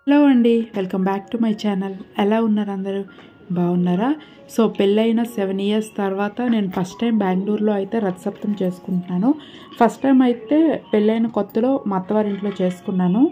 Hello అండి, welcome back to my channel. ఎలా ఉన్నారు అందరూ? బాగున్నారా? సో పెళ్ళైన 7 years తర్వాత నేను ఫస్ట్ టైం బెంగళూరులో అయితే రథసప్తం చేసుకుంటున్నాను. ఫస్ట్ టైం అయితే పెళ్ళైన కొత్తలో మా అత్తవారి ఇంట్లో చేసుకున్నాను.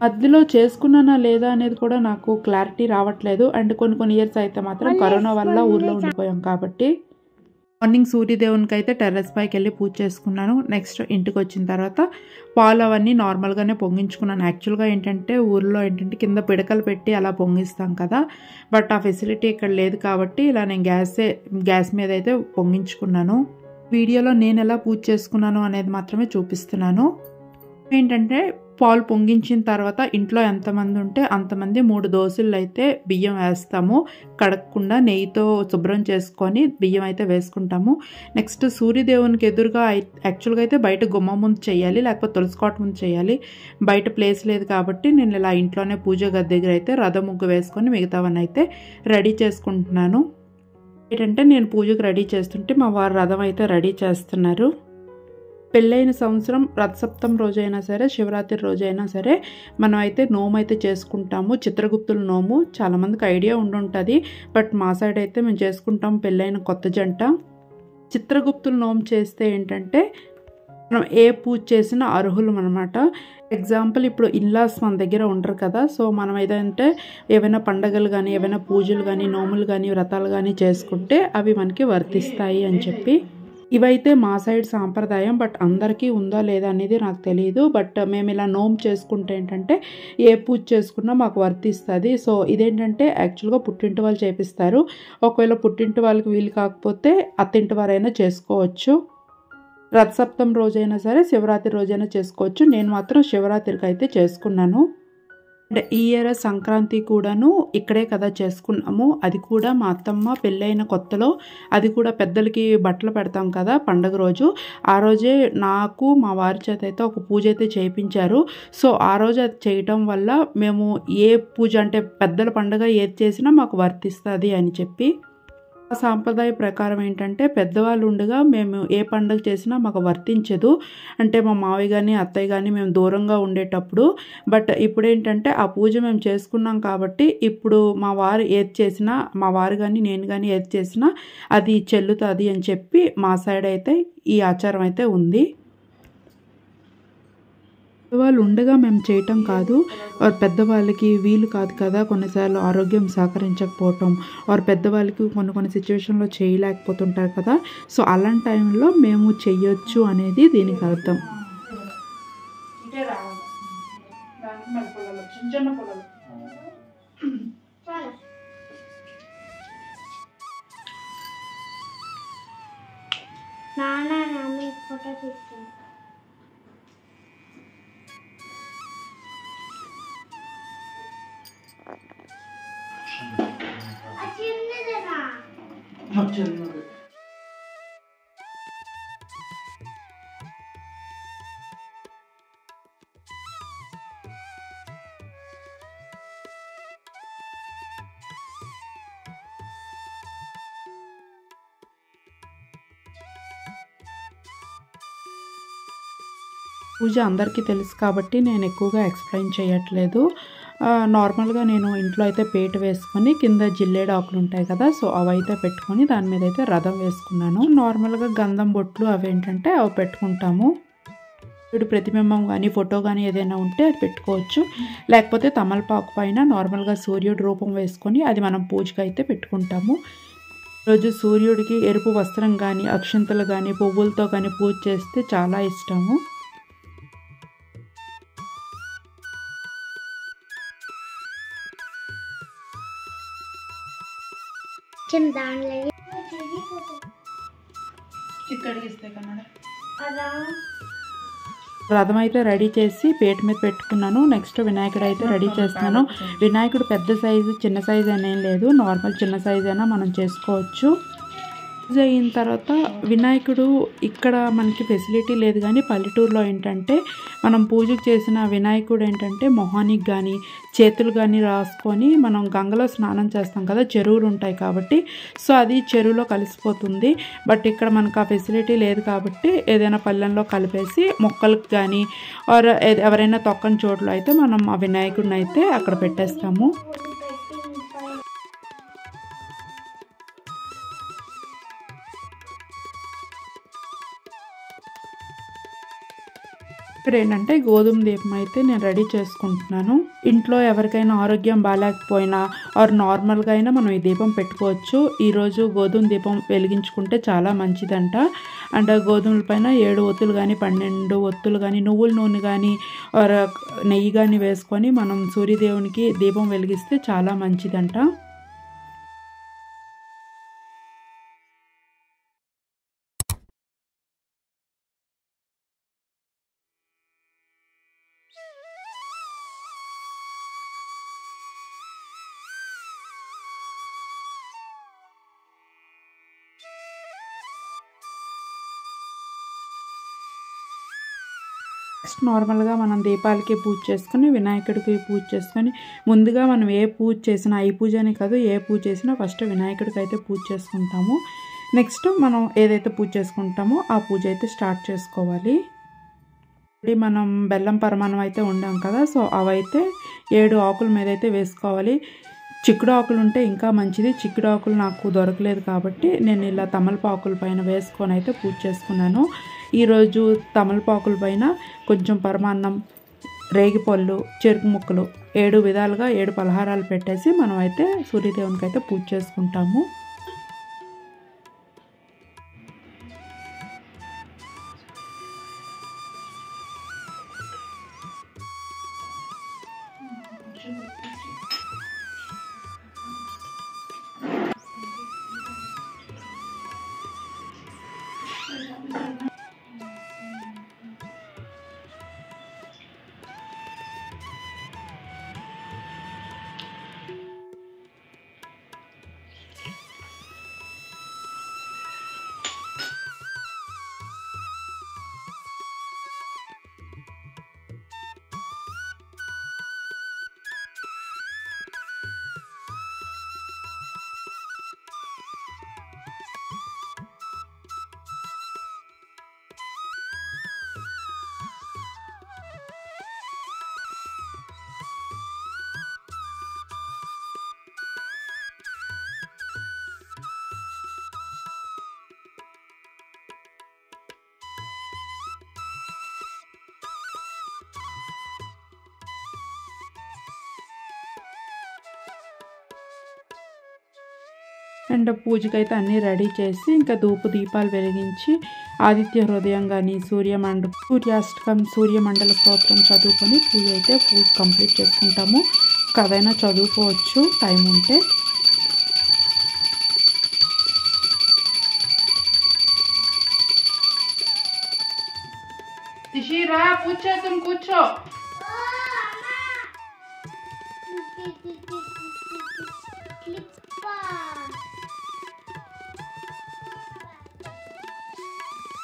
మధ్యలో చేసుకున్నానా లేదా అనేది కూడా నాకు క్లారిటీ రావట్లేదు. అండ్ కొన్ని ఇయర్స్ అయితే మాత్రం కరోనా వల్ల ఊర్లో ఉండిపోయాం కాబట్టి మార్నింగ్ సూర్యదేవునికి అయితే టెర్రస్ పైకి వెళ్ళి పూజ చేసుకున్నాను. నెక్స్ట్ ఇంటికి వచ్చిన తర్వాత పాలు అవన్నీ నార్మల్గానే పొంగించుకున్నాను. యాక్చువల్గా ఏంటంటే ఊర్లో ఏంటంటే కింద పిడకలు పెట్టి అలా పొంగిస్తాం కదా, బట్ ఆ ఫెసిలిటీ ఇక్కడ లేదు కాబట్టి ఇలా నేను గ్యాస్ మీద అయితే పొంగించుకున్నాను. వీడియోలో నేను ఎలా పూజ చేసుకున్నాను అనేది మాత్రమే చూపిస్తున్నాను. ఏంటంటే పాలు పొంగించిన తర్వాత ఇంట్లో ఎంతమంది ఉంటే అంతమంది 3 దోశలు అయితే బియ్యం వేస్తాము. కడగకుండా నెయ్యితో శుభ్రం చేసుకొని బియ్యం అయితే వేసుకుంటాము. నెక్స్ట్ సూర్యదేవునికి ఎదురుగా యాక్చువల్గా అయితే బయట గుమ్మ ముందు చేయాలి, లేకపోతే తులసికోట ముందు చేయాలి. బయట ప్లేస్ లేదు కాబట్టి నేను ఇలా ఇంట్లోనే పూజ గది దగ్గర అయితే రథ ముగ్గు వేసుకొని మిగతావన్నీ అయితే రెడీ చేసుకుంటున్నాను. ఏంటంటే నేను పూజకు రెడీ చేస్తుంటే మా వారు రథం అయితే రెడీ చేస్తున్నారు. పెళ్ళైన సంవత్సరం రథసప్తం రోజైనా సరే, శివరాత్రి రోజైనా సరే మనం అయితే నోము అయితే చేసుకుంటాము. చిత్రగుప్తుల నోము చాలామందికి ఐడియా ఉండుంటుంది, బట్ మా సైడ్ అయితే మేము చేసుకుంటాం. పెళ్ళైన కొత్త జంట చిత్రగుప్తుల నోము చేస్తే ఏంటంటే మనం ఏ పూజ చేసినా అర్హులం అనమాట. ఎగ్జాంపుల్ ఇప్పుడు ఇన్లాస్ మన దగ్గర ఉండరు కదా, సో మనం ఏదంటే ఏవైనా పండగలు కానీ, ఏవైనా పూజలు కానీ, నోములు కానీ, వ్రతాలు కానీ చేసుకుంటే అవి మనకి వర్తిస్తాయి అని చెప్పి. ఇవైతే మా సైడ్ సాంప్రదాయం, బట్ అందరికీ ఉందా లేదా అనేది నాకు తెలియదు. బట్ మేము ఇలా నోము చేసుకుంటే ఏంటంటే ఏ పూజ చేసుకున్నా మాకు వర్తిస్తుంది. సో ఇదేంటంటే యాక్చువల్గా పుట్టింటి వాళ్ళు చేపిస్తారు. ఒకవేళ పుట్టింటి వాళ్ళకి వీలు కాకపోతే అత్తింటి వారైనా చేసుకోవచ్చు. రథసప్తం రోజైనా సరే, శివరాత్రి రోజైనా చేసుకోవచ్చు. నేను మాత్రం శివరాత్రికి అయితే చేసుకున్నాను. అండ్ ఈ ఇయర్ సంక్రాంతి కూడాను ఇక్కడే కదా చేసుకున్నాము. అది కూడా మా అత్తమ్మ పెళ్ళైన కొత్తలో, అది కూడా పెద్దలకి బట్టలు పెడతాం కదా పండగ రోజు, ఆ రోజే నాకు మా వారి చేత అయితే ఒక పూజ అయితే చేయించారు. సో ఆ రోజు అది చేయటం వల్ల మేము ఏ పూజ అంటే పెద్దల పండగ ఏది చేసినా మాకు వర్తిస్తుంది అని చెప్పి. ఆ సాంప్రదాయ ప్రకారం ఏంటంటే పెద్దవాళ్ళు ఉండగా మేము ఏ పండుగ చేసినా మాకు వర్తించదు. అంటే మా మావయ్య కానీ అత్తయ్య కానీ మేము దూరంగా ఉండేటప్పుడు. బట్ ఇప్పుడు ఏంటంటే ఆ పూజ మేము చేసుకున్నాం కాబట్టి ఇప్పుడు మా వారు ఏది చేసినా, మా వారు కానీ నేను కానీ ఏది చేసినా అది చెల్లుతుంది అని చెప్పి మా సైడ్ అయితే ఈ ఆచారం అయితే ఉంది. పెద్దవాళ్ళు ఉండగా మేము చేయటం కాదు, పెద్దవాళ్ళకి వీలు కాదు కదా, కొన్నిసార్లు ఆరోగ్యం సహకరించకపోవటం, వారు పెద్దవాళ్ళకి కొన్ని సిచ్యువేషన్లో చేయలేకపోతుంటారు కదా. సో అలాంటి టైంలో మేము చెయ్యొచ్చు అనేది దీనికి అర్థం. పూజ అందరికీ తెలుసు కాబట్టి నేను ఎక్కువగా ఎక్స్ప్లెయిన్ చేయట్లేదు. నార్మల్గా నేను ఇంట్లో అయితే పేట వేసుకొని కింద జిల్లేడు ఆకులు ఉంటాయి కదా, సో అవి అయితే పెట్టుకొని దాని మీద అయితే రథం వేసుకున్నాను. నార్మల్గా గంధం బొట్లు అవి ఏంటంటే అవి పెట్టుకుంటాము. ఇప్పుడు ప్రతిబింబం కానీ ఫోటో కానీ ఏదైనా ఉంటే అది పెట్టుకోవచ్చు, లేకపోతే తమలపాకు పైన నార్మల్గా సూర్యుడి రూపం వేసుకొని అది మనం పూజకి అయితే పెట్టుకుంటాము. ఈరోజు సూర్యుడికి ఎరుపు వస్త్రం కానీ, అక్షంతలు కానీ, పువ్వులతో కానీ పూజ చేస్తే చాలా ఇష్టము. రథం అయితే రెడీ చేసి పేట మీద పెట్టుకున్నాను. నెక్స్ట్ వినాయకుడు అయితే రెడీ చేస్తున్నాను. వినాయకుడు పెద్ద సైజు చిన్న సైజు అనేం లేదు, నార్మల్ చిన్న సైజు అయినా మనం చేసుకోవచ్చు. పూజ అయిన తర్వాత వినాయకుడు ఇక్కడ మనకి ఫెసిలిటీ లేదు, కానీ పల్లెటూరులో ఏంటంటే మనం పూజకు చేసిన వినాయకుడు ఏంటంటే మొహానికి కానీ చేతులు కానీ రాసుకొని మనం గంగలో స్నానం చేస్తాం కదా, చెరువులు ఉంటాయి కాబట్టి, సో అది చెరువులో కలిసిపోతుంది. బట్ ఇక్కడ మనకు ఆ ఫెసిలిటీ లేదు కాబట్టి ఏదైనా పళ్ళెంలో కలిపేసి మొక్కలకు కానీ ఆర్ ఎవరైనా తొక్కని చోట్ల అయితే మనం ఆ వినాయకుడిని అయితే అక్కడ పెట్టేస్తాము. ఇక్కడ ఏంటంటే గోధుమ దీపం అయితే నేను రెడీ చేసుకుంటున్నాను. ఇంట్లో ఎవరికైనా ఆరోగ్యం బాగాలేకపోయినా ఆర్ నార్మల్గా అయినా మనం ఈ దీపం పెట్టుకోవచ్చు. ఈరోజు గోధుమ దీపం వెలిగించుకుంటే చాలా మంచిదంట. అండ్ గోధుమల పైన 7 ఒత్తులు కానీ 12 ఒత్తులు కానీ నువ్వుల నూనె కానీ ఆర్ నెయ్యి కానీ వేసుకొని మనం సూర్యదేవునికి దీపం వెలిగిస్తే చాలా మంచిదంట. నెక్స్ట్ నార్మల్గా మనం దీపాలకి పూజ చేసుకొని వినాయకుడికి పూజ చేసుకొని ముందుగా మనం ఏ పూజ చేసినా, ఈ పూజ అని కాదు ఏ పూజ చేసినా ఫస్ట్ వినాయకుడికి అయితే పూజ చేసుకుంటాము. నెక్స్ట్ మనం ఏదైతే పూజ చేసుకుంటామో ఆ పూజ అయితే స్టార్ట్ చేసుకోవాలి. మనం బెల్లం పరమాన్నం అయితే ఉండాం కదా, సో అవైతే 7 ఆకుల మీద అయితే వేసుకోవాలి. చిక్కుడు ఆకులు ఉంటే ఇంకా మంచిది. చిక్కుడు ఆకులు నాకు దొరకలేదు కాబట్టి నేను ఇలా తమలపాకుల పైన వేసుకొని అయితే పూజ చేసుకున్నాను. ఈరోజు తమలపాకుల పైన కొంచెం పరమాన్నం, రేగిపళ్ళు, చెరుకు ముక్కలు 7 విధాలుగా 7 పలహారాలు పెట్టేసి మనం అయితే సూర్యదేవునికి అయితే పూజ చేసుకుంటాము. అండ్ పూజకైతే అన్నీ రెడీ చేసి ఇంకా ధూప దీపాలు వెలిగించి ఆదిత్య హృదయం కానీ సూర్యాష్టకం సూర్యమండల స్తోత్రం చదువుకొని పూజ కంప్లీట్ చేసుకుంటాము. కథైనా చదువుకోవచ్చు టైం ఉంటే. తిషిరా పూజ చేద్దాం, కూర్చో.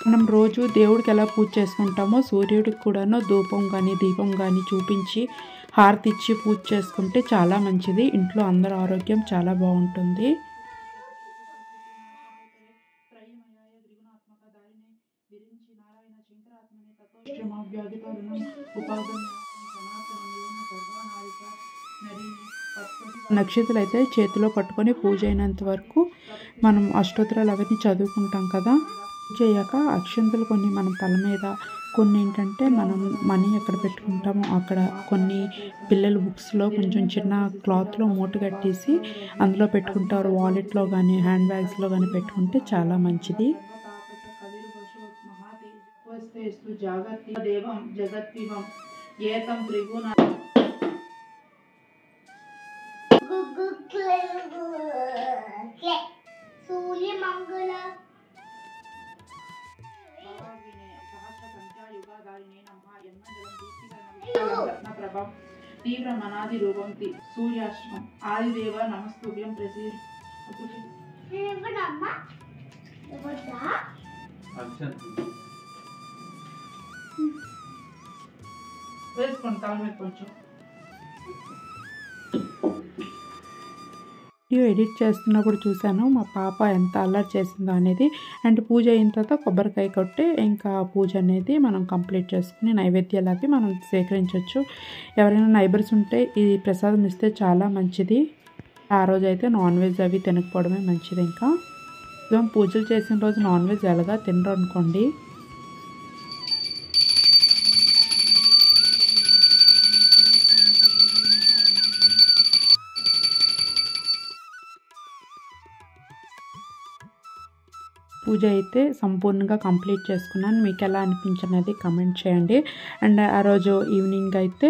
మనం రోజు దేవుడికి ఎలా పూజ చేసుకుంటామో సూర్యుడికి కూడాను ధూపం కానీ దీపం కానీ చూపించి హారతి ఇచ్చి పూజ చేసుకుంటే చాలా మంచిది. ఇంట్లో అందరి ఆరోగ్యం చాలా బాగుంటుంది. నక్షత్రాలు అయితే చేతిలో పట్టుకొని పూజ అయినంత వరకు మనం అష్టోత్తరాలు అవన్నీ చదువుకుంటాం కదా. పూజ అయ్యాక అక్షంతలు కొన్ని మనం తల మీద, కొన్ని ఏంటంటే మనం మనీ ఎక్కడ పెట్టుకుంటామో అక్కడ, కొన్ని పిల్లల బుక్స్లో కొంచెం చిన్న క్లాత్లో మూట కట్టేసి అందులో పెట్టుకుంటారు. వాలెట్లో కానీ హ్యాండ్ బ్యాగ్స్లో కానీ పెట్టుకుంటే చాలా మంచిది. తీవ్ర మనాది రూపం సూర్యాష్టమం ఆదిదేవ నమస్తుభ్యం ప్రసీ వేసుకోండి తల మీద కొంచెం. వీడియో ఎడిట్ చేస్తున్నప్పుడు చూశాను మా పాప ఎంత అల్లరి చేసిందో అనేది. అండ్ పూజ అయిన తర్వాత కొబ్బరికాయ కొట్టి ఇంకా పూజ అనేది మనం కంప్లీట్ చేసుకుని నైవేద్యాలు అవి మనం స్వీకరించవచ్చు. ఎవరైనా నైబర్స్ ఉంటే ఈ ప్రసాదం ఇస్తే చాలా మంచిది. ఆ రోజు అయితే నాన్ వెజ్ అవి తినకపోవడమే మంచిది. ఇంకా పూజలు చేసిన రోజు నాన్ వెజ్ ఎలాగా తినరు అనుకోండి. పూజ అయితే సంపూర్ణంగా కంప్లీట్ చేసుకున్నాను. మీకు ఎలా అనిపించినది కమెంట్ చేయండి. అండ్ ఆ రోజు ఈవినింగ్ అయితే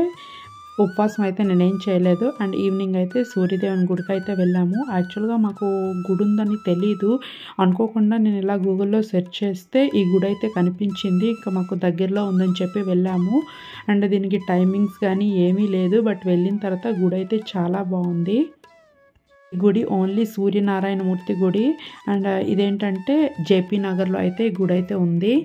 ఉపవాసం అయితే నేనేం చేయలేదు. అండ్ ఈవినింగ్ అయితే సూర్యదేవుని గుడికి అయితే వెళ్ళాము. యాక్చువల్గా మాకు గుడి ఉందని తెలీదు. అనుకోకుండా నేను ఇలా గూగుల్లో సెర్చ్ చేస్తే ఈ గుడి అయితే కనిపించింది. ఇంకా మాకు దగ్గరలో ఉందని చెప్పి వెళ్ళాము. అండ్ దీనికి టైమింగ్స్ కానీ ఏమీ లేదు. బట్ వెళ్ళిన తర్వాత గుడి అయితే చాలా బాగుంది. ఈ గుడి ఓన్లీ సూర్యనారాయణమూర్తి గుడి. అండ్ ఇదేంటంటే జేపీ నగర్లో అయితే ఈ గుడి అయితే ఉంది.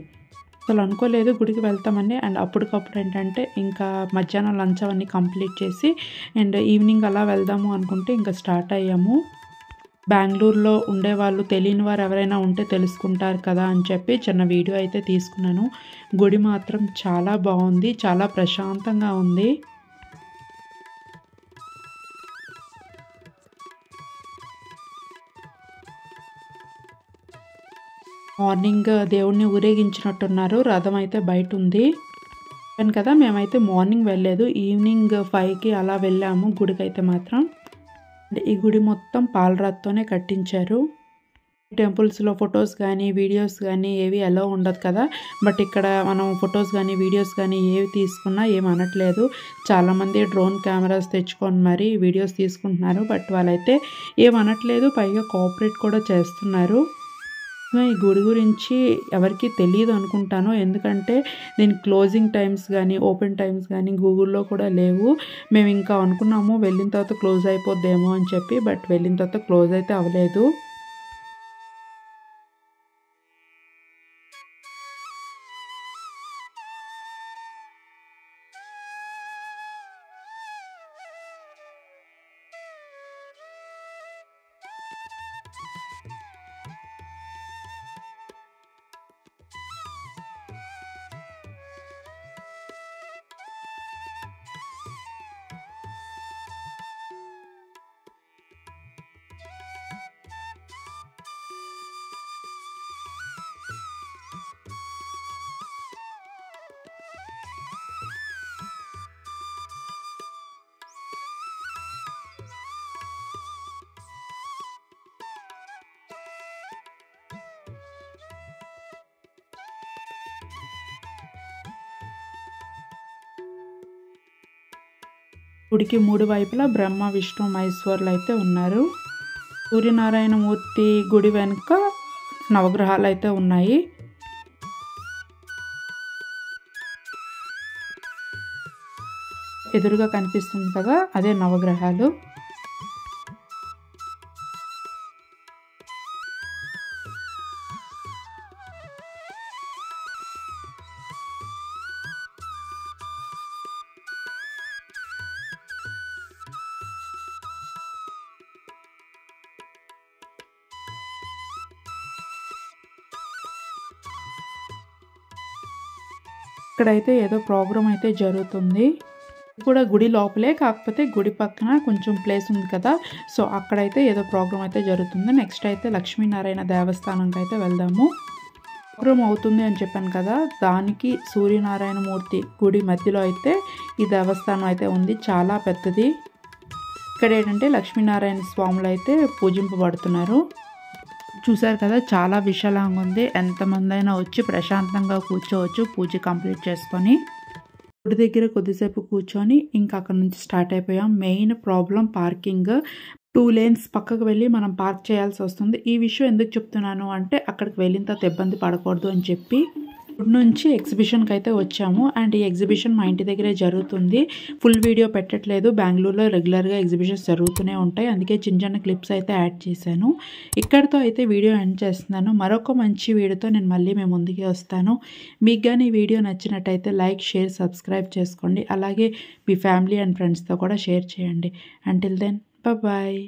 అసలు అనుకోలేదు గుడికి వెళ్తామని. అండ్ అప్పటికప్పుడు ఏంటంటే ఇంకా మధ్యాహ్నం లంచ్ అవన్నీ కంప్లీట్ చేసి అండ్ ఈవినింగ్ అలా వెళ్దాము అనుకుంటే ఇంకా స్టార్ట్ అయ్యాము. బెంగళూరులో ఉండేవాళ్ళు తెలియని వారు ఎవరైనా ఉంటే తెలుసుకుంటారు కదా అని చెప్పి చిన్న వీడియో అయితే తీసుకున్నాను. గుడి మాత్రం చాలా బాగుంది, చాలా ప్రశాంతంగా ఉంది. మార్నింగ్ దేవుణ్ణి ఊరేగించినట్టున్నారు. రథం అయితే బయట ఉంది కదా. మేమైతే మార్నింగ్ వెళ్ళలేదు, ఈవినింగ్ 5కి అలా వెళ్ళాము గుడికి అయితే మాత్రం. ఈ గుడి మొత్తం పాలరాతితోనే కట్టించారు. టెంపుల్స్లో ఫొటోస్ కానీ వీడియోస్ కానీ ఏవి అలో ఉండదు కదా. బట్ ఇక్కడ మనం ఫొటోస్ కానీ వీడియోస్ కానీ ఏవి తీసుకున్నా ఏమి అనట్లేదు. చాలామంది డ్రోన్ కెమెరాస్ తెచ్చుకొని మరి వీడియోస్ తీసుకుంటున్నారు. బట్ వాళ్ళైతే ఏమనట్లేదు, పైగా కోఆపరేట్ కూడా చేస్తున్నారు. ఈ గుడి గురించి ఎవరికి తెలియదు అనుకుంటాను. ఎందుకంటే దీని క్లోజింగ్ టైమ్స్ కానీ ఓపెన్ టైమ్స్ కానీ గూగుల్లో కూడా లేవు. మేము ఇంకా అనుకున్నాము వెళ్ళిన తర్వాత క్లోజ్ అయిపోద్దేమో అని చెప్పి. బట్ వెళ్ళిన తర్వాత క్లోజ్ అయితే అవ్వలేదు. గుడికి 3 వైపులా బ్రహ్మ విష్ణు మహేశ్వరులు అయితే ఉన్నారు. సూర్యనారాయణమూర్తి గుడి వెనుక నవగ్రహాలు అయితే ఉన్నాయి. ఎదురుగా కనిపిస్తుంది కదా, అదే నవగ్రహాలు. ఇక్కడైతే ఏదో ప్రోగ్రామ్ అయితే జరుగుతుంది. కూడా గుడి లోపలే, కాకపోతే గుడి పక్కన కొంచెం ప్లేస్ ఉంది కదా, సో అక్కడైతే ఏదో ప్రోగ్రామ్ అయితే జరుగుతుంది. నెక్స్ట్ అయితే లక్ష్మీనారాయణ దేవస్థానంకి అయితే వెళ్దాము. ప్రోగ్రామ్ అవుతుంది అని చెప్పాను కదా, దానికి సూర్యనారాయణమూర్తి గుడి మధ్యలో అయితే ఈ దేవస్థానం అయితే ఉంది. చాలా పెద్దది. ఇక్కడ ఏంటంటే లక్ష్మీనారాయణ స్వాములు అయితే పూజింపబడుతున్నారు. చూసారు కదా, చాలా విశాలంగా ఉంది. ఎంతమంది అయినా వచ్చి ప్రశాంతంగా కూర్చోవచ్చు పూజ కంప్లీట్ చేసుకొని. గుడి దగ్గర కొద్దిసేపు కూర్చొని ఇంకా అక్కడ నుంచి స్టార్ట్ అయిపోయాం. Main problem parking. 2 lanes పక్కకు వెళ్ళి మనం పార్క్ చేయాల్సి వస్తుంది. ఈ విషయం ఎందుకు చెప్తున్నాను అంటే అక్కడికి వెళ్ళిన తర్వాత ఇబ్బంది పడకూడదు అని చెప్పి. ఇప్పుడు నుంచి ఎగ్జిబిషన్కి అయితే వచ్చాము అండ్ ఈ ఎగ్జిబిషన్ మా ఇంటి దగ్గరే జరుగుతుంది. ఫుల్ వీడియో పెట్టట్లేదు, బెంగళూరులో రెగ్యులర్గా ఎగ్జిబిషన్స్ జరుగుతూనే ఉంటాయి, అందుకే చిన్న చిన్న క్లిప్స్ అయితే యాడ్ చేశాను. ఇక్కడితో అయితే వీడియో ఎండ్ చేస్తున్నాను. మరొక మంచి వీడియోతో నేను మళ్ళీ మీ ముందుకి వస్తాను. మీకు కానీ ఈ వీడియో నచ్చినట్టయితే లైక్, షేర్, సబ్స్క్రైబ్ చేసుకోండి. అలాగే మీ ఫ్యామిలీ అండ్ ఫ్రెండ్స్తో కూడా షేర్ చేయండి. Until then bye.